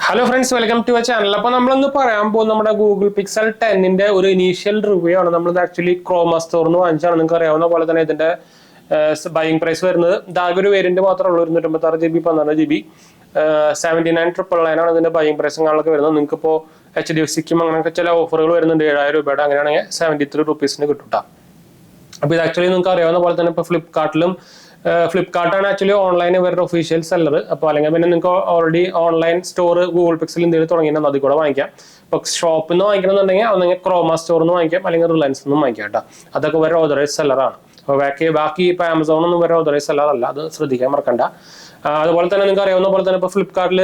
Hello friends, welcome to our channel. അപ്പോൾ നമ്മളൊന്ന് പറയാൻ പോകും നമ്മുടെ ഗൂഗിൾ പിക്സൽ 10ന്റെ ഒരു ഇനീഷ്യൽ റിവ്യൂ ആണ്. നമ്മൾ ആക്ച്വലി ക്രോമ സ്റ്റോറിന് വാങ്ങിച്ചാണ്. നിങ്ങൾക്ക് അറിയാവുന്ന പോലെ തന്നെ ഇതിന്റെ ബൈയിങ് പ്രൈസ് വരുന്നത് ഇതാകെ ഒരു വേരിയന്റ് മാത്രമേ ഉള്ളൂ. 256 GB 12 GB 79,999 ആണ് ഇതിന്റെ ബൈയിങ് പ്രൈസും കാര്യങ്ങളൊക്കെ വരുന്നത്. നിങ്ങൾക്ക് ഇപ്പോൾ HDFCക്കും അങ്ങനെയൊക്കെ ചില ഓഫറുകൾ വരുന്നുണ്ട്. 7,000 രൂപയുടെ അങ്ങനെയാണെങ്കിൽ 73 rupees കിട്ടും. അപ്പോൾ ഇത് ആക്ച്വലി നിങ്ങൾക്ക് അറിയാവുന്ന പോലെ തന്നെ ഇപ്പോൾ ഫ്ലിപ്കാർട്ടാണ് ആക്ച്വലി ഓൺലൈൻ ഇവരുടെ ഒഫീഷ്യൽ സെല്ലർ. അപ്പോൾ അല്ലെങ്കിൽ പിന്നെ നിങ്ങൾക്ക് already online store Google pixel ഇന്ത്യയിൽ തുടങ്ങിയിട്ടുണ്ടെങ്കിൽ അതിൽ കൂടെ വാങ്ങിക്കാം. ഇപ്പോൾ ഷോപ്പിൽ നിന്ന് വാങ്ങിക്കണമെന്നുണ്ടെങ്കിൽ ഒന്നെങ്കിൽ ക്രോമ സ്റ്റോറിൽ നിന്ന് വാങ്ങിക്കാം, അല്ലെങ്കിൽ റിലയൻസിൽ നിന്നും വാങ്ങിക്കാം കേട്ടോ. അതൊക്കെ ഇവരുടെ ഓതറൈസ് സെല്ലറാണ്. അപ്പോൾ ബാക്കി ഇപ്പോൾ ആമസോണൊന്നും ഇവരുടെ ഓതറൈസ് സെല്ലറല്ല, അത് ശ്രദ്ധിക്കാൻ മറക്കണ്ട. അതുപോലെ തന്നെ നിങ്ങൾക്ക് അറിയാവുന്ന പോലെ തന്നെ ഇപ്പോൾ ഫ്ലിപ്കാർട്ടിൽ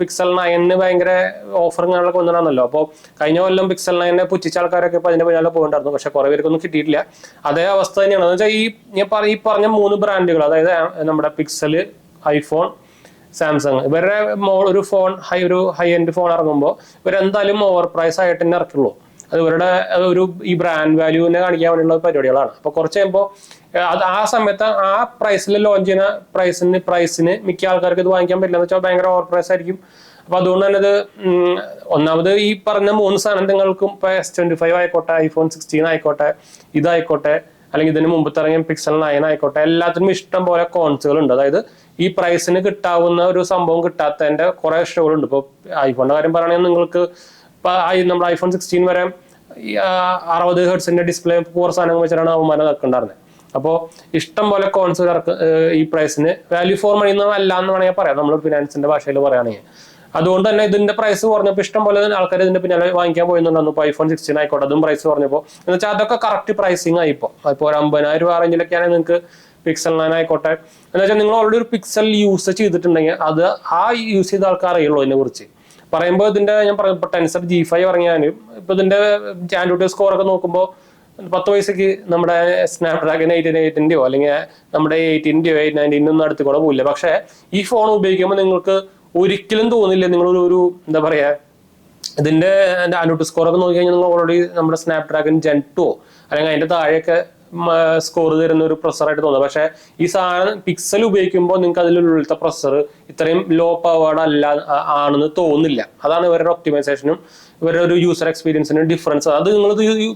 പിക്സൽ 9 ഭയങ്കര ഓഫറും കാര്യങ്ങളൊക്കെ വന്നിട്ടാണല്ലോ. അപ്പോൾ കഴിഞ്ഞ കൊല്ലം പിക്സൽ 9 പുച്ഛിച്ച ആൾക്കാരൊക്കെ ഇപ്പോൾ അതിന്റെ പിന്നാലെ പോയിട്ടുണ്ടായിരുന്നു. പക്ഷേ കുറേ പേർക്കൊന്നും കിട്ടിയിട്ടില്ല. അതേ അവസ്ഥ തന്നെയാണ്. എന്ന് വെച്ചാൽ ഈ പറഞ്ഞ 3 ബ്രാൻഡുകൾ, അതായത് നമ്മുടെ പിക്സൽ, ഐഫോൺ, സാംസങ്, ഇവരുടെ ഒരു ഹൈ എൻഡ് ഫോൺ ഇറങ്ങുമ്പോൾ ഇവരെന്തായാലും ഓവർ പ്രൈസ് ആയിട്ട് തന്നെ ഇറക്കുള്ളൂ. അത് ഇവരുടെ ഈ ബ്രാൻഡ് വാല്യൂവിനെ കാണിക്കാൻ വേണ്ടിയുള്ള പരിപാടികളാണ്. അപ്പോൾ കുറച്ച് കഴിയുമ്പോൾ ആ സമയത്ത് ആ പ്രൈസിൽ ലോഞ്ച് ചെയ്യുന്ന പ്രൈസിന് മിക്ക ആൾക്കാർക്ക് ഇത് വാങ്ങിക്കാൻ പറ്റില്ല. എന്ന് വെച്ചാൽ ഭയങ്കര ഓവർ പ്രൈസ് ആയിരിക്കും. അപ്പൊ അതുകൊണ്ട് തന്നെ ഇത് ഒന്നാമത് ഈ പറഞ്ഞ 3 സാധനങ്ങൾക്കും ഇപ്പൊ S25 ആയിക്കോട്ടെ, ഐഫോൺ 16 ആയിക്കോട്ടെ, ഇതായിക്കോട്ടെ, അല്ലെങ്കിൽ ഇതിന് മുമ്പ് ഇറങ്ങിയ പിക്സൽ 9 ആയിക്കോട്ടെ, എല്ലാത്തിനും ഇഷ്ടം പോലെ കോൺസുകൾ ഉണ്ട്. അതായത് ഈ പ്രൈസിന് കിട്ടാവുന്ന ഒരു സംഭവം കിട്ടാത്തതിന്റെ കുറെ ഇഷ്ടങ്ങളുണ്ട്. ഇപ്പോൾ ഐഫോണിന്റെ കാര്യം പറയുകയാണെങ്കിൽ നിങ്ങൾക്ക് നമ്മുടെ ഐഫോൺ 16 വരെ 60 ഹെർട്സിന്റെ ഡിസ്പ്ലേ പൂർ സാധനങ്ങൾ വെച്ചിട്ടാണ് അവന്മാരെ നിൽക്കുന്നുണ്ടായിരുന്നത്. അപ്പോൾ ഇഷ്ടം പോലെ കോൺസുകൾ ഈ പ്രൈസിന് വാല്യൂ ഫോർ മണി അല്ല എന്ന് വേണമെങ്കിൽ പറയാം, നമ്മൾ ഫിനാൻസിന്റെ ഭാഷയിൽ പറയുകയാണെങ്കിൽ. അതുകൊണ്ട് തന്നെ ഇതിന്റെ പ്രൈസ് കുറഞ്ഞപ്പോൾ ഇഷ്ടം പോലെ ആൾക്കാർ ഇതിന്റെ പിന്നാലെ വാങ്ങിക്കാൻ പോയിരുന്നുണ്ടായിരുന്നു. ഇപ്പോൾ ഐഫോൺ 16 ആയിക്കോട്ടെ, അതും പ്രൈസ് കുറഞ്ഞപ്പോൾ എന്ന് വെച്ചാൽ അതൊക്കെ കറക്റ്റ് പ്രൈസിങ് ആയിപ്പോൾ. ഇപ്പോൾ ഒരു 50,000 രൂപ റേഞ്ചിലൊക്കെയാണെങ്കിൽ നിങ്ങൾക്ക് പിക്സൽ 9 ആയിക്കോട്ടെ. എന്ന് വെച്ചാൽ നിങ്ങൾ ഓൾറെഡി ഒരു പിക്സൽ യൂസ് ചെയ്തിട്ടുണ്ടെങ്കിൽ അത് യൂസ് ചെയ്ത ആൾക്കാർ അറിയുള്ളൂ ഇതിനെ കുറിച്ച്. പറയുമ്പോൾ ഇതിന്റെ ഞാൻ പറയുമ്പോൾ ടെൻസർ G5 ഇറങ്ങിയാലും ഇപ്പൊ ഇതിന്റെ ആൻഡ്രോയിഡ് സ്കോർ ഒക്കെ നോക്കുമ്പോൾ 10 പൈസക്ക് നമ്മുടെ സ്നാപ്ഡ്രാഗൺ 888ന്റെയോ അല്ലെങ്കിൽ നമ്മുടെ 18ന്റെയോ 890 ഒന്നും അടുത്ത് കൂടെ പോയില്ല. പക്ഷെ ഈ ഫോൺ ഉപയോഗിക്കുമ്പോൾ നിങ്ങൾക്ക് ഒരിക്കലും തോന്നില്ല നിങ്ങൾ ഒരു എന്താ പറയാ, ഇതിന്റെ ആൻഡ്രോയിഡ് സ്കോർ ഒക്കെ നോക്കി കഴിഞ്ഞാൽ നിങ്ങൾ ഓൾറെഡി നമ്മുടെ സ്നാപ്ഡ്രാഗൺ Gen 2 അല്ലെങ്കിൽ അതിന്റെ താഴെയൊക്കെ സ്കോർ തരുന്ന ഒരു പ്രൊസറായിട്ട് തോന്നുന്നത്. പക്ഷെ ഈ സാധനം പിക്സൽ ഉപയോഗിക്കുമ്പോൾ നിങ്ങൾക്ക് അതിലുള്ളത്തെ പ്രൊസർ ഇത്രയും ലോ പവേർഡ് ആണെന്ന് തോന്നില്ല. അതാണ് ഇവരുടെ ഒപ്റ്റിമൈസേഷനും ഇവരുടെ ഒരു യൂസർ എക്സ്പീരിയൻസിനും ഡിഫറൻസ്. അത് നിങ്ങൾ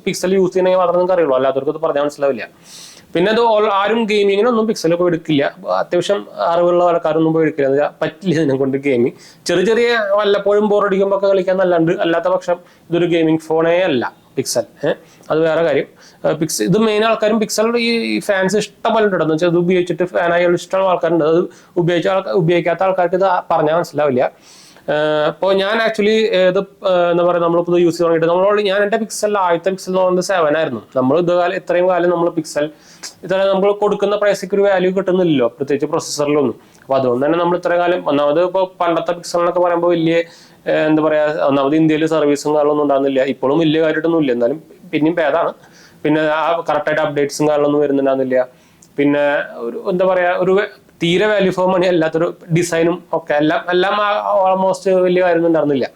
പിക്സൽ യൂസ് ചെയ്യണമെങ്കിൽ മാത്രമേ നിങ്ങൾക്ക് അറിയുള്ളൂ, അല്ലാത്തവർക്ക് അത് പറഞ്ഞാൽ മനസ്സിലാവില്ല. പിന്നെ അത് ആരും ഗെയിമിങ്ങിനൊന്നും പിക്സൽ പോയി എടുക്കില്ല. അത്യാവശ്യം അറിവുള്ള ആൾക്കാരൊന്നും പോയി എടുക്കില്ല. പറ്റില്ല ഇതിനെ കൊണ്ട് ഗെയിമിങ്. ചെറിയ വല്ലപ്പോഴും ബോറടിക്കുമ്പോൾ ഒക്കെ കളിക്കാൻ നല്ലണ്ട്. അല്ലാത്ത പക്ഷം ഇതൊരു ഗെയിമിംഗ് ഫോണേ അല്ല പിക്സൽ. അത് വേറെ കാര്യം. ഇത് മെയിൻ ആൾക്കാരും പിക്സൽ ഈ ഫാൻസ് ഇഷ്ടം പോലെ ഉണ്ടെന്ന് വെച്ചാൽ ഇത് ഉപയോഗിച്ചിട്ട് ഫാനായ ഇഷ്ടമുള്ള ആൾക്കാരുണ്ട്. അത് ഉപയോഗിക്കാത്ത ആൾക്കാർക്ക് ഇത് പറഞ്ഞാൽ മനസ്സിലാവില്ല. അപ്പോൾ ഞാൻ ആക്ച്വലി ഇത് എന്താ പറയുക, നമ്മളിപ്പോൾ യൂസ് ചെയ്ത് തുടങ്ങിയിട്ട് ഞാൻ എൻ്റെ ആദ്യത്തെ പിക്സൽ എന്ന് പറയുന്നത് 7 ആയിരുന്നു. നമ്മൾ ഇത്രയും കാലം നമ്മൾ പിക്സൽ നമ്മൾ കൊടുക്കുന്ന പ്രൈസിക്ക് ഒരു വാല്യൂ കിട്ടുന്നില്ലല്ലോ, പ്രത്യേകിച്ച് പ്രൊസസ്സറിലൊന്നും. അപ്പോൾ അതുകൊണ്ട് തന്നെ നമ്മൾ ഇത്രയും കാലം ഒന്നാമത് ഇപ്പോൾ പണ്ടത്തെ പിക്സലിനൊക്കെ പറയുമ്പോൾ വലിയ എന്താ പറയാ, ഒന്നാമത് ഇന്ത്യയിൽ സർവീസും കാര്യങ്ങളൊന്നും ഉണ്ടാകുന്നില്ല. ഇപ്പോഴും വലിയ കാര്യമായിട്ടൊന്നും ഇല്ല, എന്നാലും പിന്നെയും ഭേദമാണ്. പിന്നെ ആ കറക്റ്റായിട്ട് അപ്ഡേറ്റ്സും കാര്യങ്ങളൊന്നും വരുന്നുണ്ടാകുന്നില്ല. പിന്നെ ഒരു എന്താ പറയാ, ഒരു തീരെ വാല്യൂ ഫോർ മണി അല്ലാത്തൊരു ഡിസൈനും ഒക്കെ എല്ലാം ഓൾമോസ്റ്റ് വലിയ കാര്യമൊന്നും ഉണ്ടായിരുന്നില്ല.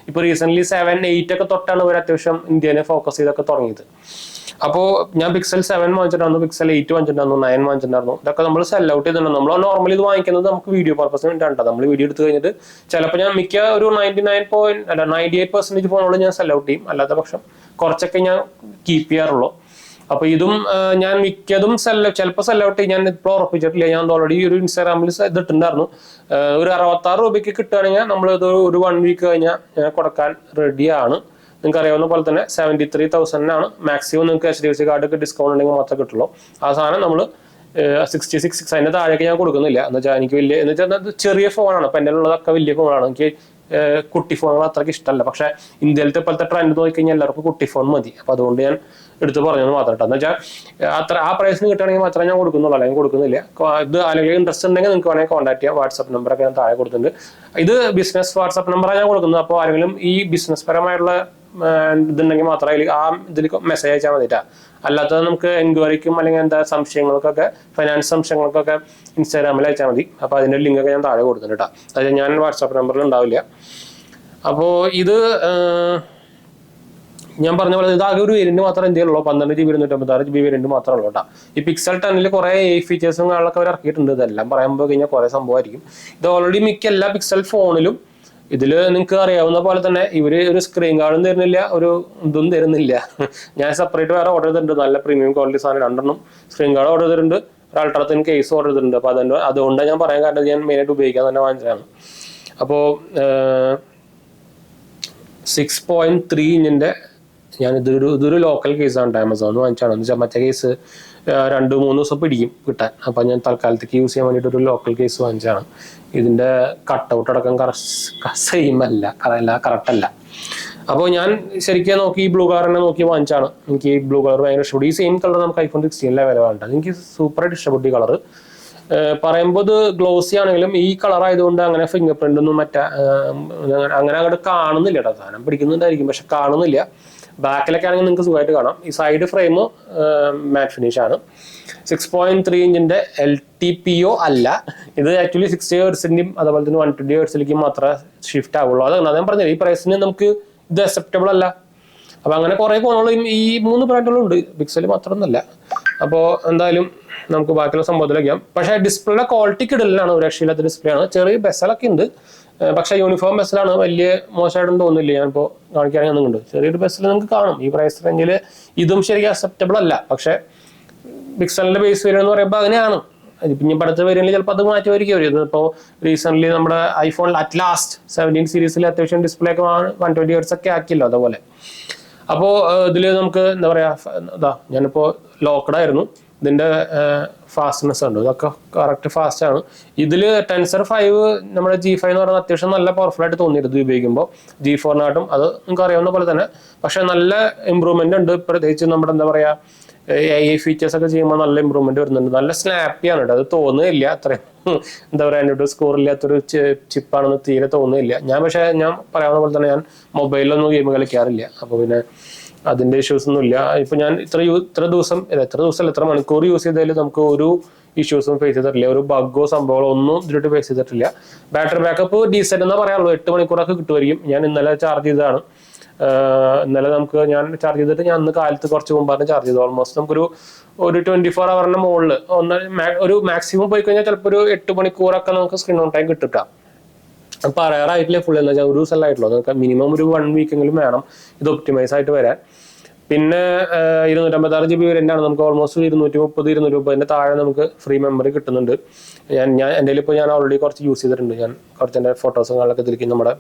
ഇപ്പൊ റീസെന്റ് 7, 8 ഒക്കെ തൊട്ടാണ് ഇവർ അത്യാവശ്യം ഇന്ത്യനെ ഫോക്കസ് ചെയ്തൊക്കെ തുടങ്ങിയത്. അപ്പോൾ ഞാൻ പിക്സൽ 7 വാങ്ങിച്ചിട്ടുണ്ടായിരുന്നു, പിക്സൽ 8 വാങ്ങിച്ചിട്ടുണ്ടായിരുന്നു, 9 വാങ്ങിച്ചിട്ടുണ്ടായിരുന്നു. ഇതൊക്കെ നമ്മൾ സെൽ ഔട്ട് ചെയ്തിട്ടുണ്ട്. നമ്മൾ നോർമലി ഇത് വാങ്ങിക്കുന്നത് നമുക്ക് വീഡിയോ പർപ്പസിന് വേണ്ടിയിട്ടാണ്. നമ്മൾ വീഡിയോ എടുത്ത് കഴിഞ്ഞിട്ട് ചിലപ്പോൾ ഞാൻ മിക്ക ഒരു 98% ഫോണുകൾ ഞാൻ സെൽ ഔട്ട് ചെയ്യും. അല്ലാത്ത പക്ഷം കുറച്ചൊക്കെ ഞാൻ കീപ്പ് ചെയ്യാറുള്ളൂ. അപ്പൊ ഇതും ഞാൻ മിക്കതും ചിലപ്പോൾ സെൽ ഔട്ട് ചെയ്യും. ഞാൻ ഇപ്പോൾ ഉറപ്പിച്ചിട്ടില്ല. ഞാൻ ഓൾറെഡി ഒരു ഇൻസ്റ്റാഗ്രാമിൽ ഇതിട്ടുണ്ടായിരുന്നു. ഒരു 66 രൂപയ്ക്ക് കിട്ടുകയാണെങ്കിൽ നമ്മൾ ഇത് ഒരു 1 വീക്ക് കഴിഞ്ഞാൽ കൊടുക്കാൻ റെഡിയാണ്. നിങ്ങൾക്ക് അറിയാവുന്ന പോലെ തന്നെ 73,000 മാക്സിമം നിങ്ങൾക്ക് HDFC കാർഡൊക്കെ ഡിസ്കൗണ്ട് ഉണ്ടെങ്കിൽ മാത്രമേ കിട്ടുള്ളൂ. ആ സാധനം നമ്മൾ 66 അതിന്റെ താഴേക്ക് ഞാൻ കൊടുക്കുന്നില്ല. എന്ന് വെച്ചാൽ എനിക്ക് എന്ന് വെച്ചാൽ ചെറിയ ഫോണാണ്. ഇപ്പം എൻ്റെ ഉള്ളതൊക്കെ വലിയ ഫോണാണ്. എനിക്ക് കുട്ടി ഫോണുകൾ അത്രയ്ക്ക് ഇഷ്ടമല്ല. പക്ഷെ ഇന്ത്യയിലത്തെ ഇപ്പോഴത്തെ ട്രെൻഡ് നോക്കിക്കഴിഞ്ഞാൽ എല്ലാവർക്കും കുട്ടി ഫോൺ മതി. അപ്പൊ അതുകൊണ്ട് ഞാൻ എടുത്ത് പറഞ്ഞത് മാത്രം കേട്ടോ. എന്ന് വെച്ചാൽ ആ പ്രൈസിന് കിട്ടുകയാണെങ്കിൽ മാത്രമേ ഞാൻ കൊടുക്കുന്നുള്ളൂ, അല്ലെങ്കിൽ കൊടുക്കുന്നില്ല. ഇത് അല്ലെങ്കിൽ ഇൻട്രസ്റ്റ് ഉണ്ടെങ്കിൽ നിങ്ങൾക്ക് വേണമെങ്കിൽ കോൺടാക്ട് ചെയ്യാം. വാട്സ്ആപ്പ് നമ്പറൊക്കെ ഞാൻ താഴെ കൊടുത്തിട്ടുണ്ട്. ഇത് ബിസിനസ് വാട്സ്ആപ്പ് നമ്പറാണ് ഞാൻ കൊടുക്കുന്നത്. അപ്പോൾ ആരെങ്കിലും ഈ ബിസിനസ് പരമായിട്ടുള്ള ഇതുണ്ടെങ്കിൽ മാത്രമേ ഇതിൽ മെസ്സേജ് അയച്ചാൽ മതിട്ടാ. അല്ലാത്തത് നമുക്ക് എൻക്വയറിക്കും അല്ലെങ്കിൽ എന്താ സംശയങ്ങൾക്കൊക്കെ, ഫൈനാൻസ് സംശയങ്ങൾക്കൊക്കെ ഇൻസ്റ്റാഗ്രാമിൽ അയച്ചാൽ മതി. അപ്പോൾ അതിൻ്റെ ലിങ്കൊക്കെ ഞാൻ താഴെ കൊടുത്തിട്ടുണ്ട് കേട്ടോ. അതായത് ഞാൻ വാട്സാപ്പ് നമ്പറിൽ ഉണ്ടാവില്ല. അപ്പോൾ ഇത് ഞാൻ പറഞ്ഞ പോലെ ഇതാകെ ഒരു വേരിയന്റ് മാത്രമേ ഇന്ത്യയിലുള്ളൂ. 12 GB 256 GB വേരിയന്റ് മാത്രമേ ഉള്ളൂ കേട്ടോ. ഈ പിക്സൽ 10 കുറെ ഫീച്ചേഴ്സും കാര്യങ്ങളൊക്കെ അവർ ഇറക്കിയിട്ടുണ്ട്. ഇതെല്ലാം പറയുമ്പോൾ കഴിഞ്ഞാൽ കുറെ സംഭവമായിരിക്കും. ഇത് ഓൾറെഡി മിക്ക എല്ലാ പിക്സൽ ഫോണിലും ഇതിൽ നിങ്ങൾക്ക് അറിയാവുന്ന പോലെ തന്നെ ഇവര് ഒരു സ്ക്രീൻ ഗാർഡും തരുന്നില്ല, ഒരു ഇതും തരുന്നില്ല. ഞാൻ സെപ്പറേറ്റ് വേറെ ഓർഡർ ചെയ്തിട്ടുണ്ട്, നല്ല പ്രീമിയം ക്വാളിറ്റി സാധനം 2 സ്ക്രീൻ ഗാർഡ് ഓർഡർ ചെയ്തിട്ടുണ്ട്, ഒരു അൾട്രാത്തിൻ കേസ് ഓർഡർ ചെയ്തിട്ടുണ്ട്. അപ്പോൾ അതുകൊണ്ടാണ് ഞാൻ പറയാൻ കാരണം ഞാൻ മെയിനായിട്ട് ഉപയോഗിക്കാൻ തന്നെ വാങ്ങിച്ചതാണ്. അപ്പോൾ 6.3 ഇഞ്ചിന്റെ ഞാൻ ഇതൊരു ലോക്കൽ കേസാണ്, ആമസോണിൽ വാങ്ങിച്ചാണ്. എന്ന് വെച്ചാൽ മറ്റേ കേസ് 2-3 ദിവസം പിടിക്കും കിട്ടാൻ. അപ്പം ഞാൻ തൽക്കാലത്തേക്ക് യൂസ് ചെയ്യാൻ വേണ്ടിയിട്ട് ഒരു ലോക്കൽ കേസ് വാങ്ങിച്ചാണ്. ഇതിൻ്റെ കട്ടൗട്ട് അടക്കം സെയിം അല്ല, കറക്റ്റ് അല്ല. അപ്പോൾ ഞാൻ ശരിക്കും നോക്കി ഈ ബ്ലൂ കളറിനെ നോക്കി വാങ്ങിച്ചാണ്. എനിക്ക് ഈ ബ്ലൂ കളർ ഭയങ്കര ഇഷ്ടപ്പെട്ടു. ഈ സെയിം കളർ നമുക്ക് iPhone 16 അവൈലബിൾ. എനിക്ക് സൂപ്പറായിട്ട് ഇഷ്ടപ്പെട്ടു ഈ കളർ. പറയുമ്പോൾ ഇത് ഗ്ലോസി ആണെങ്കിലും ഈ കളർ ആയതുകൊണ്ട് അങ്ങനെ ഫിംഗർ പ്രിന്റ് ഒന്നും അങ്ങനെ അങ്ങോട്ട് കാണുന്നില്ല കേട്ടോ. സാധനം പിടിക്കുന്നുണ്ടായിരിക്കും, പക്ഷെ കാണുന്നില്ല. ബാക്കിലൊക്കെ ആണെങ്കിൽ നിങ്ങൾക്ക് സുഖമായിട്ട് കാണാം. ഈ സൈഡ് ഫ്രെയിം മാറ്റ് ഫിനിഷ് ആണ്. 6.3 ഇഞ്ചിന്റെ LTPO അല്ല ഇത്. ആക്ച്വലി 60 ഹെർട്സിന്റെയും അതുപോലെ തന്നെ 120 ഹെർട്സിലേക്കും മാത്രമേ ഷിഫ്റ്റ് ആവുള്ളൂ. അതാണ് ഞാൻ പറഞ്ഞത്, ഈ പ്രൈസിന് നമുക്ക് ഇത് അക്സെപ്റ്റബിൾ അല്ല. അപ്പൊ അങ്ങനെ കുറെ ഫോണുകളും ഈ 3 ബ്രാൻഡുകളും ഉണ്ട്, പിക്സൽ മാത്രമൊന്നുമല്ല. അപ്പോൾ എന്തായാലും നമുക്ക് ബാക്കിയുള്ള സംഭവത്തിലേക്കാം. പക്ഷേ ഡിസ്പ്ലേയുടെ ക്വാളിറ്റി കിടലാണ്, ഒരു രക്ഷയില്ലാത്ത ഡിസ്പ്ലേ ആണ്. ചെറിയ ബെസലൊക്കെ ഉണ്ട്, പക്ഷേ യൂണിഫോം ബെസലാണ്. വലിയ മോശമായിട്ടൊന്നും തോന്നുന്നില്ല. ഞാനിപ്പോൾ കാണിക്കുകയാണെങ്കിൽ ഒന്നുണ്ട്, ചെറിയൊരു ബെസൽ നിങ്ങൾക്ക് കാണും. ഈ പ്രൈസ് റേഞ്ചിൽ ഇതും ശരിക്കും അക്സെപ്റ്റബിൾ അല്ല. പക്ഷേ പിക്സലിന്റെ ബേസ് വേരിയന്റ് എന്ന് പറയുമ്പോൾ അങ്ങനെയാണ്. ഇനി അടുത്ത വേരിയന്റിൽ ചിലപ്പോൾ അത് മാറ്റുമായിരിക്കും അവർ. ഇതിപ്പോൾ റീസെന്റ് നമ്മുടെ ഐഫോണിൽ അറ്റ്ലാസ്റ്റ് 17 സീരീസിൽ അത്യാവശ്യം ഡിസ്പ്ലേ ഒക്കെ 120 ഹെർട്സ് ഒക്കെ ആക്കിയല്ലോ അതുപോലെ. അപ്പോൾ ഇതിൽ നമുക്ക് എന്താ പറയുക, ഞാനിപ്പോൾ ലോക്ക്ഡ് ആയിരുന്നു. ഇതിൻ്റെ ഫാസ്റ്റ്നെസ് ഉണ്ട്, ഇതൊക്കെ കറക്റ്റ് ഫാസ്റ്റ് ആണ്. ഇതിൽ ടെൻസർ 5 നമ്മുടെ G5 എന്ന് പറയുന്നത് അത്യാവശ്യം നല്ല പവർഫുൾ ആയിട്ട് തോന്നിയിരുന്നു ഉപയോഗിക്കുമ്പോൾ. G4-നാട്ടും അത് നിങ്ങൾക്ക് അറിയാവുന്ന പോലെ തന്നെ. പക്ഷെ നല്ല ഇമ്പ്രൂവ്മെന്റ് ഉണ്ട്. പ്രത്യേകിച്ച് നമ്മുടെ എന്താ പറയുക AI ഫീച്ചേഴ്സ് ഒക്കെ ചെയ്യുമ്പോൾ നല്ല ഇമ്പ്രൂവ്മെന്റ് വരുന്നുണ്ട്. നല്ല സ്നാപ്പിയാണ് കേട്ടോ, അത് തോന്നുന്നില്ല അത്രയും എന്താ പറയുക അതിൻ്റെ സ്കോർ ഇല്ലാത്തൊരു ചിപ്പാണെന്ന് തീരെ തോന്നുന്നില്ല. പക്ഷേ ഞാൻ പറയാവുന്ന പോലെ തന്നെ ഞാൻ മൊബൈലിലൊന്നും ഗെയിം കളിക്കാറില്ല. അപ്പോൾ പിന്നെ അതിന്റെ ഇഷ്യൂസ് ഒന്നും ഇല്ല. ഇപ്പൊ ഞാൻ എത്ര മണിക്കൂർ യൂസ് ചെയ്താലും നമുക്ക് ഒരു ഇഷ്യൂസും ഫേസ് ചെയ്തിട്ടില്ല. ഒരു ബഗ്ഗോ സംഭവങ്ങളോ ഒന്നും ഇതിലോട്ട് ഫേസ് ചെയ്തിട്ടില്ല. ബാറ്ററി ബാക്കപ്പ് ഡീസെന്റ് എന്ന് പറയാനുള്ളൂ, 8 മണിക്കൂറൊക്കെ കിട്ടുമായിരിക്കും. ഞാൻ ഇന്നലെ ചാർജ് ചെയ്തതാണ്. ഞാൻ ചാർജ് ചെയ്തിട്ട് ഞാൻ അന്ന് കാലത്ത് കുറച്ച് മുമ്പാണ് ചാർജ് ചെയ്തത്. ഓൾമോസ്റ്റ് നമുക്കൊരു 24 ഹവറിന്റെ മുകളിൽ ഒരു മാക്സിമം പോയി കഴിഞ്ഞാൽ ചിലപ്പോൾ ഒരു 8 മണിക്കൂറൊക്കെ നമുക്ക് സ്ക്രീൻ ഓൺ ടൈം കിട്ടുക. പറയാറായിട്ടില്ല ഫുൾ എന്ന് വെച്ചാൽ ഒരു ദിവസം ആയിട്ടുള്ളൂ. നമുക്ക് മിനിമം ഒരു 1 വീക്കെങ്കിലും വേണം ഇത് ഒപ്റ്റിമൈസ് ആയിട്ട് വരാൻ. പിന്നെ 256 GB വേരിയന്റ് ആണ്. നമുക്ക് ഓൾമോസ്റ്റ് 230-230 താഴെ നമുക്ക് ഫ്രീ മെമ്മറി കിട്ടുന്നുണ്ട്. എൻ്റെ ഇപ്പോൾ ഞാൻ ഓൾറെഡി കുറച്ച് യൂസ് ചെയ്തിട്ടുണ്ട്. ഞാൻ കുറച്ച് എൻ്റെ ഫോട്ടോസും കാര്യങ്ങളൊക്കെ ഇതിലേക്ക് നമ്മുടെ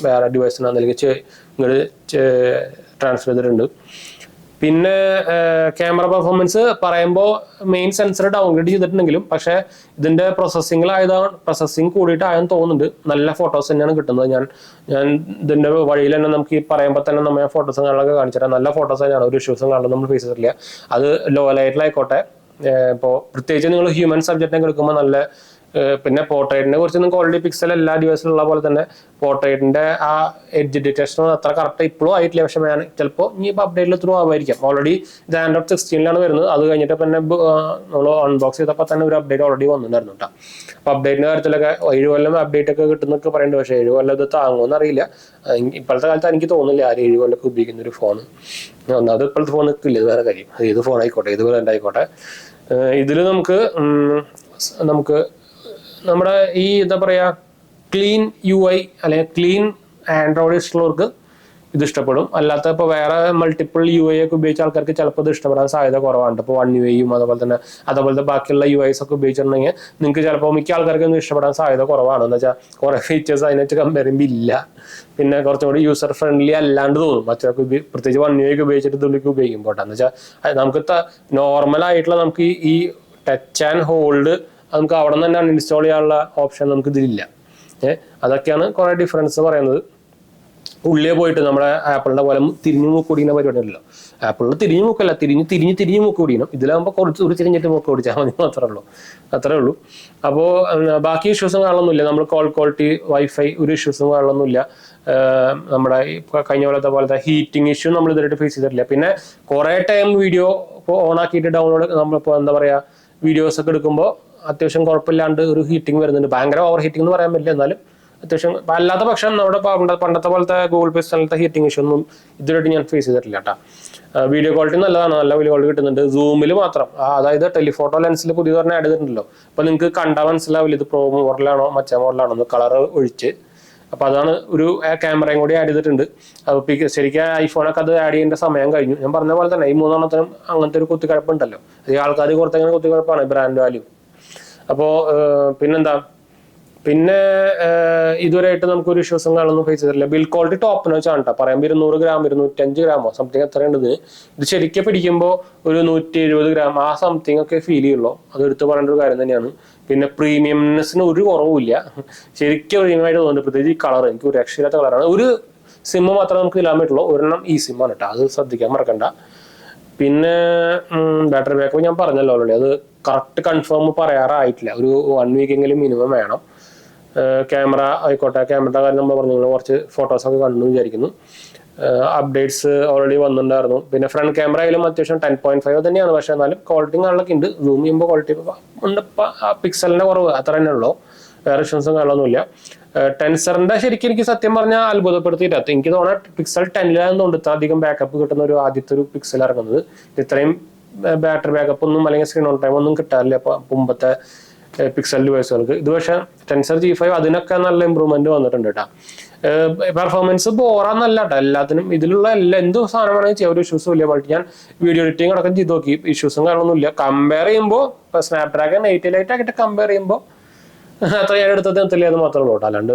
വേറെ ഡിവൈസിനകത്തേക്ക് ഇങ്ങോട്ട് ട്രാൻസ്ഫർ ചെയ്തിട്ടുണ്ട്. പിന്നെ ക്യാമറ പെർഫോമൻസ് പറയുമ്പോൾ മെയിൻ സെൻസർ ഡൗൺഗ്രേഡ് ചെയ്തിട്ടുണ്ടെങ്കിലും പക്ഷേ ഇതിന്റെ പ്രോസസ്സിംഗ് കൂടിയിട്ടായെന്ന് തോന്നുന്നുണ്ട്. നല്ല ഫോട്ടോസ് തന്നെയാണ് കിട്ടുന്നത്. ഞാൻ ഇതിന്റെ വഴിയിൽ തന്നെ നമുക്ക് ഈ പറയുമ്പോൾ തന്നെ നമ്മൾ ഫോട്ടോസും കാര്യങ്ങളൊക്കെ കാണിച്ചിട്ട് നല്ല ഫോട്ടോസ് തന്നെയാണ്, ഒരു ഇഷ്യൂസും കാണാൻ നമ്മൾ ഫേസ് ചെയ്തിട്ടില്ല. അത് ലോ ലൈറ്റിലായിക്കോട്ടെ. ഇപ്പോൾ പ്രത്യേകിച്ച് നിങ്ങൾ ഹ്യൂമൻ സബ്ജക്റ്റിനെ എടുക്കുമ്പോൾ നല്ല പിന്നെ പോർട്രേറ്റിനെ കുറിച്ച് നിങ്ങൾക്ക് ഓൾറെഡി പിക്സൽ എല്ലാ ഡിവൈസിലുള്ള പോലെ തന്നെ പോർട്രേറ്റിന്റെ ആ എഡ്ജ് ഡിറ്റക്ഷൻ അത്ര കറക്റ്റ് ഇപ്പോഴും ആയിട്ടില്ല. പക്ഷെ ഞാൻ ചിലപ്പോൾ ഇനി ഇപ്പോൾ അപ്ഡേറ്റിൽ ത്രൂ ആവുമായിരിക്കാം. ഓൾറെഡി ഇത് Android 16 വരുന്നത്. അത് കഴിഞ്ഞിട്ട് പിന്നെ നമ്മൾ അൺബോക്സ് ചെയ്തപ്പോൾ തന്നെ ഒരു അപ്ഡേറ്റ് ഓൾറെഡി വന്നിട്ടുണ്ടായിരുന്നു കേട്ടോ. അപ്പോൾ അപ്ഡേറ്റിന്റെ കാര്യത്തിലൊക്കെ 7 കൊല്ലം അപ്ഡേറ്റ് ഒക്കെ കിട്ടുന്നൊക്കെ പറയുന്നുണ്ട്. പക്ഷേ 7 കൊല്ലം ഇത് താങ്ങുമെന്ന് അറിയില്ല. ഇപ്പോഴത്തെ കാലത്ത് എനിക്ക് തോന്നുന്നില്ല ആരും 7 കൊല്ലമൊക്കെ ഉപയോഗിക്കുന്ന ഒരു ഫോൺ. ഒന്നാമത് ഇപ്പോഴത്തെ ഫോൺ നിൽക്കില്ല, ഇത് വേറെ കാര്യം. ഏത് ഫോൺ ആയിക്കോട്ടെ, ഏത് ബ്രാൻഡ് ആയിക്കോട്ടെ. ഇതിൽ നമുക്ക് നമ്മുടെ ഈ എന്താ പറയുക ക്ലീൻ UI അല്ലെങ്കിൽ ക്ലീൻ ആൻഡ്രോയിഡ് ഇഷ്ടമുള്ളവർക്ക് ഇത് ഇഷ്ടപ്പെടും. അല്ലാത്ത ഇപ്പോൾ വേറെ മൾട്ടിപ്പിൾ UI ഒക്കെ ഉപയോഗിച്ച ആൾക്കാർക്ക് ചിലപ്പോൾ ഇത് ഇഷ്ടപ്പെടാൻ സാധ്യത കുറവാണ്. ഇപ്പോൾ One UIയും അതുപോലത്തെ ബാക്കിയുള്ള UIs ഒക്കെ ഉപയോഗിച്ചിട്ടുണ്ടെങ്കിൽ നിങ്ങൾക്ക് ചിലപ്പോൾ മിക്ക ആൾക്കാർക്കൊന്നും ഇഷ്ടപ്പെടാൻ സാധ്യത കുറവാണ്. എന്ന് വെച്ചാൽ കുറേ ഫീച്ചേഴ്സ് അതിനായിട്ട് കമ്പയർ ചെയ്യുമ്പോൾ ഇല്ല. പിന്നെ കുറച്ചും കൂടി യൂസർ ഫ്രണ്ട്ലി അല്ലാണ്ട് തോന്നും മറ്റൊക്കെ, പ്രത്യേകിച്ച് One UI ഉപയോഗിച്ചിട്ട് ഇതിലേക്ക് ഉപയോഗിക്കുമ്പോൾ. എന്ന് വെച്ചാൽ നമുക്ക് നോർമലായിട്ടുള്ള നമുക്ക് ഈ ടച്ച് ആൻഡ് ഹോൾഡ് നമുക്ക് അവിടെ നിന്ന് തന്നെ അൺഇൻസ്റ്റാൾ ചെയ്യാനുള്ള ഓപ്ഷൻ നമുക്ക് ഇതിലില്ല. അതൊക്കെയാണ് കുറേ ഡിഫറൻസ് പറയുന്നത്. ഉള്ളിൽ പോയിട്ട് നമ്മുടെ ആപ്പിളിന്റെ പോലെ തിരിഞ്ഞു മൂക്ക് കുടിക്കുന്ന പരിപാടി ഉണ്ടല്ലോ. ആപ്പിളിൽ തിരിഞ്ഞു മൂക്കല്ല, തിരിഞ്ഞ് മൂക്ക് കുടിക്കണം. ഇതിലാകുമ്പോൾ കുറച്ച് തിരിഞ്ഞിട്ട് മൂക്ക് കുടിച്ചാൽ മതി, അത്രേ ഉള്ളൂ. അപ്പോൾ ബാക്കി ഇഷ്യൂസും കാണുന്നില്ല. നമ്മൾ കോൾ ക്വാളിറ്റി വൈഫൈ ഒരു ഇഷ്യൂസും കാണുന്നില്ല. നമ്മുടെ കഴിഞ്ഞ പോലത്തെ ഹീറ്റിംഗ് ഇഷ്യൂ നമ്മൾ ഇതുവരെയായിട്ട് ഫേസ് ചെയ്തിട്ടില്ല. പിന്നെ കുറേ ടൈം വീഡിയോ ഇപ്പോൾ ഓൺ ആക്കിയിട്ട് ഡൗൺലോഡ് നമ്മളിപ്പോൾ എന്താ പറയുക വീഡിയോസ് ഒക്കെ എടുക്കുമ്പോൾ അത്യാവശ്യം കുഴപ്പമില്ലാണ്ട് ഒരു ഹീറ്റിംഗ് വരുന്നുണ്ട്. ഭയങ്കര ഓവർ ഹീറ്റിംഗ് എന്ന് പറയാൻ പറ്റില്ല, എന്നാലും അത്യാവശ്യം. അല്ലാത്ത പക്ഷം നമ്മുടെ പണ്ടത്തെ പോലത്തെ ഗൂഗിൾ പിക്സലിലത്തെ ഹീറ്റിംഗ് ഇഷ്യൂ ഒന്നും ഇതുവരെയായിട്ട് ഞാൻ ഫേസ് ചെയ്തിട്ടില്ല കേട്ടോ. വീഡിയോ ക്വാളിറ്റി നല്ലതാണ്, നല്ല വീഡിയോ ക്വാളിറ്റി കിട്ടുന്നുണ്ട്. സൂമിൽ മാത്രം, അതായത് ടെലിഫോട്ടോ ലെൻസിൽ പുതിയ പറഞ്ഞ ആഡ് ചെയ്തിട്ടുണ്ടല്ലോ. അപ്പോൾ നിങ്ങൾക്ക് കണ്ടാൽ മനസ്സിലാവില്ല ഇത് പ്രോ മോഡലാണോ മറ്റേ മോഡലാണോ എന്ന്. കളർ ഒഴിച്ച് അപ്പോൾ അതാണ് ഒരു ക്യാമറയും കൂടി ആഡ് ചെയ്തിട്ടുണ്ട്. അപ്പോൾ ശരിക്കും ഐഫോണൊക്കെ അത് ആഡ് ചെയ്യേണ്ട സമയം കഴിഞ്ഞു. ഞാൻ പറഞ്ഞ പോലെ തന്നെ ഈ 3 അങ്ങനത്തെ ഒരു കുത്തിക്കഴപ്പുണ്ടല്ലോ, ഈ ആൾക്കാർ കുറച്ചങ്ങനെ കുത്തിക്കഴപ്പാണ് ബ്രാൻഡ് വാല്യൂ. അപ്പോൾ പിന്നെന്താ, പിന്നെ ഇതുവരെയായിട്ട് നമുക്കൊരു ഇഷ്യൂസും കാണുന്നു ഫേസ് ചെയ്തിട്ടില്ല. ബിൽ ക്വാളിറ്റി ടോപ്പ് നോച്ചാണ് കേട്ടോ. പറയുമ്പോൾ 200 ഗ്രാം 205 ഗ്രാമോ സംതിങ് എത്രയുണ്ട് ഇതിന്. ഇത് ശരിക്കും പിടിക്കുമ്പോൾ ഒരു 170 ഗ്രാം ആ സംതിങ് ഒക്കെ ഫീൽ ചെയ്യുള്ളൂ. അത് എടുത്ത് പറയേണ്ട ഒരു കാര്യം തന്നെയാണ്. പിന്നെ പ്രീമിയംനെസ്സിന് ഒരു കുറവുമില്ല, ശരിക്കും പ്രീമിയമായിട്ട് തോന്നുന്നുണ്ട്. പ്രത്യേകിച്ച് ഈ കളർ എനിക്ക് ഒരു രക്ഷയില്ലാത്ത കളറാണ്. ഒരു സിമ്മ് മാത്രമേ നമുക്ക് ഇല്ലാൻ പറ്റുള്ളൂ, ഒരെണ്ണം ഈ സിമ്മാണ് കേട്ടോ, അത് ശ്രദ്ധിക്കാൻ മറക്കണ്ട. പിന്നെ ബാറ്ററി ബാക്കപ്പ് ഞാൻ പറഞ്ഞല്ലോ ഓൾറെഡി, അത് കറക്റ്റ് കൺഫേം പറയാറായിട്ടില്ല. ഒരു 1 വീക്കെങ്കിലും മിനിമം വേണം. ക്യാമറ ആയിക്കോട്ടെ, ക്യാമറയുടെ കാര്യം നമ്മൾ പറഞ്ഞു, കുറച്ച് ഫോട്ടോസൊക്കെ കണ്ടു വിചാരിക്കുന്നു. അപ്ഡേറ്റ്സ് ഓൾറെഡി വന്നിട്ടുണ്ടായിരുന്നു. പിന്നെ ഫ്രണ്ട് ക്യാമറ ആയാലും അത്യാവശ്യം 10.5 തന്നെയാണ്, പക്ഷെ എന്നാലും ക്വാളിറ്റി കാണലൊക്കെ ഉണ്ട്. സൂം ചെയ്യുമ്പോൾ ക്വാളിറ്റി ഉണ്ട്, പിക്സലിന്റെ കുറവ് അത്ര തന്നെ ഉള്ളൂ, വേറെ ഇഷ്യൂസും കാണുന്നില്ല. ടെൻസറിന്റെ ശരിക്കും എനിക്ക് സത്യം പറഞ്ഞാൽ അത്ഭുതപ്പെടുത്തിയിട്ടാ. എനിക്ക് തോന്നുന്നത് പിക്സൽ 10 ഇത്ര അധികം ബാക്കപ്പ് കിട്ടുന്ന ഒരു ആദ്യത്തെ ഒരു പിക്സൽ ഇറങ്ങുന്നത്. ഇത്രയും ബാറ്ററി ബാക്കപ്പ് ഒന്നും അല്ലെങ്കിൽ സ്ക്രീൻ ഓൺ ടൈം ഒന്നും കിട്ടാറില്ല മുമ്പത്തെ പിക്സൽ ഡിവൈസുകൾക്ക്. ഇത് പക്ഷേ ടെൻസർ G5 അതിനൊക്കെ നല്ല ഇമ്പ്രൂവ്മെന്റ് വന്നിട്ടുണ്ട് കേട്ടോ. പെർഫോമൻസ് ബോറാന്നല്ല കേട്ടോ, എല്ലാത്തിനും ഇതിലുള്ള എന്ത് സാധനമാണെങ്കിൽ ചെയ്യാൻ ഒരു ഇഷ്യൂസും ഇല്ല. ബട്ട് ഞാൻ വീഡിയോ എഡിറ്റിംഗ് അടക്കം ചെയ്ത് നോക്കി, ഇഷ്യൂസും കാര്യങ്ങളൊന്നുമില്ല. കമ്പയർ ചെയ്യുമ്പോൾ ഇപ്പൊ സ്നാപ്ഡ്രാഗൺ 8 ആയിട്ട് കമ്പയർ ചെയ്യുമ്പോൾ അത്ര ഞാൻ എടുത്തത് നിർത്തില്ല എന്ന് മാത്രമേ ഉള്ളൂ കേട്ടോ. അല്ലാണ്ട്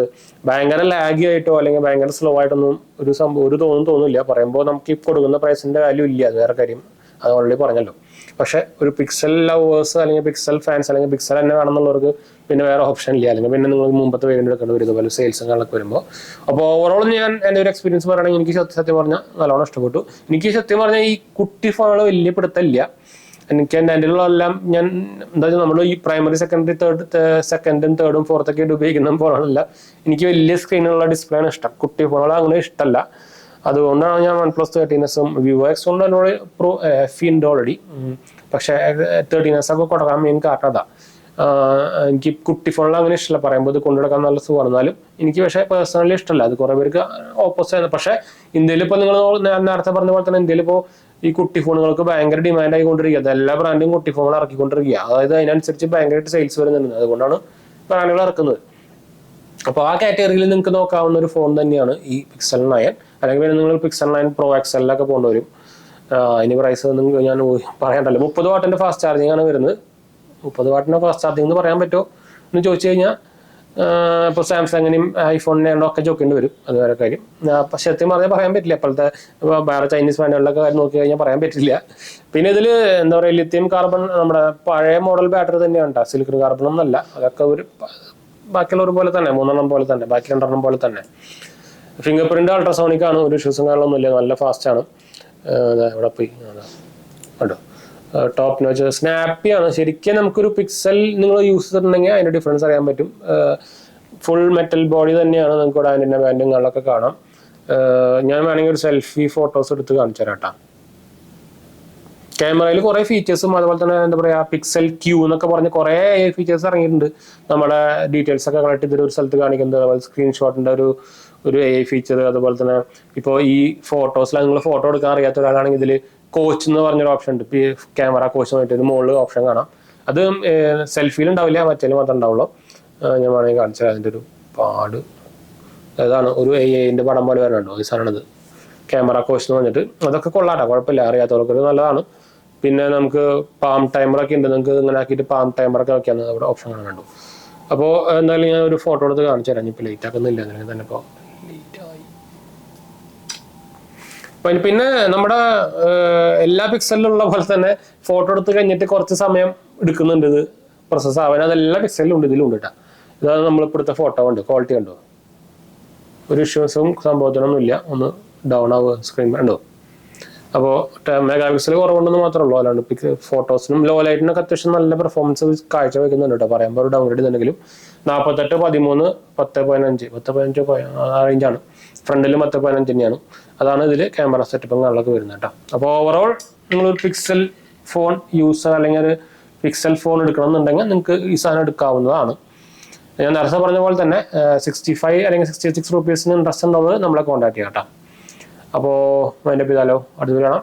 ഭയങ്കര ലാഗി ആയിട്ടോ അല്ലെങ്കിൽ ഭയങ്കര സ്ലോ ആയിട്ടൊന്നും ഒരു സംഭവം തോന്നുന്നില്ല. പറയുമ്പോൾ നമുക്ക് ഈ കൊടുക്കുന്ന പ്രൈസിന്റെ വാല്യൂ ഇല്ല, അത് വേറെ കാര്യം, അത് ഓൾറെഡി പറഞ്ഞല്ലോ. പക്ഷെ ഒരു പിക്സൽ ലവേഴ്സ് അല്ലെങ്കിൽ പിക്സൽ ഫാൻസ് അല്ലെങ്കിൽ പിക്സൽ തന്നെ വേണമെന്നുള്ളവർക്ക് പിന്നെ വേറെ ഓപ്ഷൻ ഇല്ല. അല്ലെങ്കിൽ പിന്നെ നിങ്ങൾ മുമ്പത്തെ വേരിയന്റ് എടുക്കേണ്ടി വരും, ഇതുപോലെ സെയിൽസും കാര്യങ്ങളൊക്കെ വരുമ്പോൾ. അപ്പോൾ ഓവറോൾ ഞാൻ എൻ്റെ ഒരു എക്സ്പീരിയൻസ് പറയുകയാണെങ്കിൽ എനിക്ക് സത്യം പറഞ്ഞാൽ നല്ലോണം ഇഷ്ടപ്പെട്ടു. എനിക്ക് സത്യം പറഞ്ഞാൽ ഈ കുട്ടി ഫോണുകൾ വലിയ പിടുത്തമില്ല. എനിക്ക് എൻ്റെ എല്ലാം ഞാൻ എന്താ വെച്ചാൽ നമ്മൾ ഈ പ്രൈമറി സെക്കൻഡും തേർഡും ഫോർത്തൊക്കെ ആയിട്ട് ഉപയോഗിക്കുന്ന ഫോണല്ല. എനിക്ക് വലിയ സ്ക്രീനുള്ള ഡിസ്പ്ലേ ആണ് ഇഷ്ടം, കുട്ടി ഫോണുകൾ അങ്ങനെ ഇഷ്ടമല്ല. അതുകൊണ്ടാണ് ഞാൻ OnePlus 13s Vivo X കൊണ്ട് എന്നോട് F ഉണ്ട് ഓൾറെഡി. പക്ഷെ 13s ഒക്കെ കൊടുക്കാൻ മെയിൻ കാരണം അതാ, എനിക്ക് കുട്ടി ഫോണിൽ അങ്ങനെ ഇഷ്ടമല്ല. പറയുമ്പോൾ ഇത് കൊണ്ടുനടക്കാൻ നല്ല സുഖമാണ്, എന്നാലും എനിക്ക് പക്ഷേ പേഴ്സണലി ഇഷ്ടമല്ല. അത് കുറെ പേർക്ക് ഓപ്പോസിറ്റ് ആണ്. പക്ഷെ ഇന്ത്യയിൽ ഇപ്പോൾ നിങ്ങൾ നേരത്തെ പറഞ്ഞ പോലെ തന്നെ ഇന്ത്യയിൽ ഇപ്പോൾ ഈ കുട്ടി ഫോണുകൾക്ക് ഭയങ്കര ഡിമാൻഡ് ആയിക്കൊണ്ടിരിക്കുക. എല്ലാ ബ്രാൻഡും കുട്ടി ഫോണുകൾ ഇറക്കിക്കൊണ്ടിരിക്കുക. അതായത് അതിനനുസരിച്ച് ഭയങ്കരമായിട്ട് സെയിൽസ് വരുന്നുണ്ട്, അതുകൊണ്ടാണ് ബ്രാൻഡുകൾ ഇറക്കുന്നത്. അപ്പോൾ ആ കാറ്റഗറിയിൽ നിങ്ങൾക്ക് നോക്കാവുന്ന ഒരു ഫോൺ തന്നെയാണ് ഈ Pixel 9. അല്ലെങ്കിൽ നിങ്ങൾ Pixel 9 Pro XL പോകേണ്ടി വരും. അതിന് പ്രൈസ് ഞാൻ പറയണ്ടല്ലോ. 30 വാട്ടിന്റെ ഫാസ്റ്റ് ചാർജിങ് ആണ് വരുന്നത്. 30 വാട്ടിന്റെ ഫാസ്റ്റ് ചാർജിങ് എന്ന് പറയാൻ പറ്റുമോ എന്ന് ചോദിച്ചു കഴിഞ്ഞാൽ ഇപ്പോൾ സാംസങ്ങിനും ഐഫോണിനും ഒക്കെ ചോക്കേണ്ടി വരും, അത് വേറെ കാര്യം. പക്ഷെ സത്യം പറഞ്ഞാൽ പറയാൻ പറ്റില്ല. ഇപ്പോഴത്തെ വേറെ ചൈനീസ് ബ്രാൻഡുകളിലൊക്കെ കാര്യം നോക്കി കഴിഞ്ഞാൽ പറയാൻ പറ്റില്ല. പിന്നെ ഇതിൽ എന്താ പറയുക, ലിഥിയം കാർബൺ നമ്മുടെ പഴയ മോഡൽ ബാറ്ററി തന്നെയാണ് കേട്ടോ, സിലിക്കൺ കാർബൺ ഒന്നല്ല. അതൊക്കെ ഒരു ബാക്കിയുള്ളവർ പോലെ തന്നെ, 3 പോലെ തന്നെ, ബാക്കി 2 പോലെ തന്നെ. ഫിംഗർ പ്രിന്റ് അൾട്രാസോണിക് ആണ്, ഒരു ഇഷ്യൂസും കാര്യങ്ങളൊന്നുമില്ല, നല്ല ഫാസ്റ്റ് ആണ്. ഇവിടെ പോയി കേട്ടോ, ടോപ്പ് നോച്ച് സ്നാപ്പി ആണ്. ശരിക്കും നമുക്കൊരു പിക്സൽ നിങ്ങൾ യൂസ് ചെയ്തിട്ടുണ്ടെങ്കിൽ അതിന്റെ ഡിഫറൻസ് അറിയാൻ പറ്റും. ഫുൾ മെറ്റൽ ബോഡി തന്നെയാണ്, നമുക്ക് ഇവിടെ അതിൻ്റെ ബാൻഡുകളൊക്കെ കാണാം. ഞാൻ വേണമെങ്കിൽ ഒരു സെൽഫി ഫോട്ടോസ് എടുത്ത് കാണിച്ചു തരാം കേട്ടോ. ക്യാമറയിൽ കുറേ ഫീച്ചേഴ്സും അതുപോലെ തന്നെ എന്താ പറയുക, പിക്സൽ ക്യൂ എന്നൊക്കെ പറഞ്ഞ് കുറേ ഫീച്ചേഴ്സ് ഇറങ്ങിയിട്ടുണ്ട്. നമ്മുടെ ഡീറ്റെയിൽസ് ഒക്കെ കളക്ട് ചെയ്തിട്ട് ഒരു സ്ഥലത്ത് കാണിക്കുന്നത്, അതുപോലെ സ്ക്രീൻഷോട്ടിൻ്റെ ഒരു AI ഫീച്ചർ. അതുപോലെ തന്നെ ഇപ്പോൾ ഈ ഫോട്ടോസിൽ നിങ്ങൾ ഫോട്ടോ എടുക്കാൻ അറിയാത്ത ഒരാളാണെങ്കിൽ ഇതിൽ കോച്ച് എന്ന് പറഞ്ഞൊരു ഓപ്ഷൻ ഉണ്ട്. ക്യാമറ കോച്ച് പറഞ്ഞിട്ട് മുകളിൽ ഓപ്ഷൻ കാണാം. അത് സെൽഫിയിൽ ഉണ്ടാവില്ല, മറ്റേലും മാത്രമേ ഉണ്ടാവുള്ളൂ. ഞാൻ വേണമെങ്കിൽ കാണിച്ചാൽ അതിൻ്റെ ഒരു പാട് അതാണ്, ഒരു AI പടം പോലെ വരണുണ്ടോ ഈ സാധനമാണത്, ക്യാമറ കോച്ച് എന്ന് പറഞ്ഞിട്ട്. അതൊക്കെ കൊള്ളാട്ടോ, കുഴപ്പമില്ല, അറിയാത്തവർക്കൊരു നല്ലതാണ്. പിന്നെ നമുക്ക് പാം ടൈമറൊക്കെ ഉണ്ട്, നിങ്ങൾക്ക് ഇങ്ങനെ ആക്കിയിട്ട് പാം ടൈമറൊക്കെ വെക്കാന്ന് അവിടെ ഓപ്ഷൻ കാണുന്നുണ്ടോ. അപ്പോൾ എന്തായാലും ഞാൻ ഒരു ഫോട്ടോ എടുത്ത് കാണിച്ചു തരാം. ഇപ്പോൾ ലേറ്റ് ആക്കുന്നില്ല അല്ലെങ്കിൽ തന്നെ ഇപ്പോൾ പിന്നെ നമ്മുടെ എല്ലാ പിക്സലിലുള്ള പോലെ തന്നെ ഫോട്ടോ എടുത്ത് കഴിഞ്ഞിട്ട് കുറച്ച് സമയം എടുക്കുന്നുണ്ട് ഇത് പ്രോസസ് ആവാൻ. അതെല്ലാ പിക്സലിലും ഉണ്ട്, ഇതിലും ഉണ്ട് കേട്ടോ. ഇതാണ് നമ്മളിപ്പോഴത്തെ ഫോട്ടോ ഉണ്ട്, ക്വാളിറ്റി ഉണ്ടോ, ഒരു ഇഷ്യൂസും സംഭവത്തിനൊന്നുമില്ല. ഒന്ന് ഡൗൺ ആവുക സ്ക്രീൻ ഉണ്ടോ. അപ്പോൾ മെഗാ പിക്സൽ കുറവുണ്ടെന്ന് മാത്രമേ ഉള്ളൂ, അല്ലാണ്ട് ഫോട്ടോസിനും ലോ ലൈറ്റിനൊക്കെ അത്യാവശ്യം നല്ല പെർഫോമൻസ് കാഴ്ച വയ്ക്കുന്നുണ്ട് കേട്ടോ. പറയുമ്പോൾ ഒരു ഡൗൺലോഡ് ചെയ്തിട്ടുണ്ടെങ്കിലും 48, 13, 10, 15 ആ റേഞ്ചാണ്. ഫ്രണ്ടിലും 10, 15 തന്നെയാണ്. അതാണ് ഇതിൽ ക്യാമറ സെറ്റപ്പും കാര്യങ്ങളൊക്കെ വരുന്നത് കേട്ടോ. അപ്പോൾ ഓവറോൾ നിങ്ങളൊരു പിക്സൽ ഫോൺ യൂസർ അല്ലെങ്കിൽ ഒരു പിക്സൽ ഫോൺ എടുക്കണമെന്നുണ്ടെങ്കിൽ നിങ്ങൾക്ക് ഈ സാധനം എടുക്കാവുന്നതാണ്. ഞാൻ നേരത്തെ പറഞ്ഞ പോലെ തന്നെ 65 അല്ലെങ്കിൽ 66 റുപ്പീസിന് ഇൻട്രസ്റ്റ് ഉള്ളത് നമ്മളെ കോൺടാക്ട് ചെയ്യാം കേട്ടോ. അപ്പോൾ അതിൻ്റെ പിതാലോ അടുത്ത് കാണാം.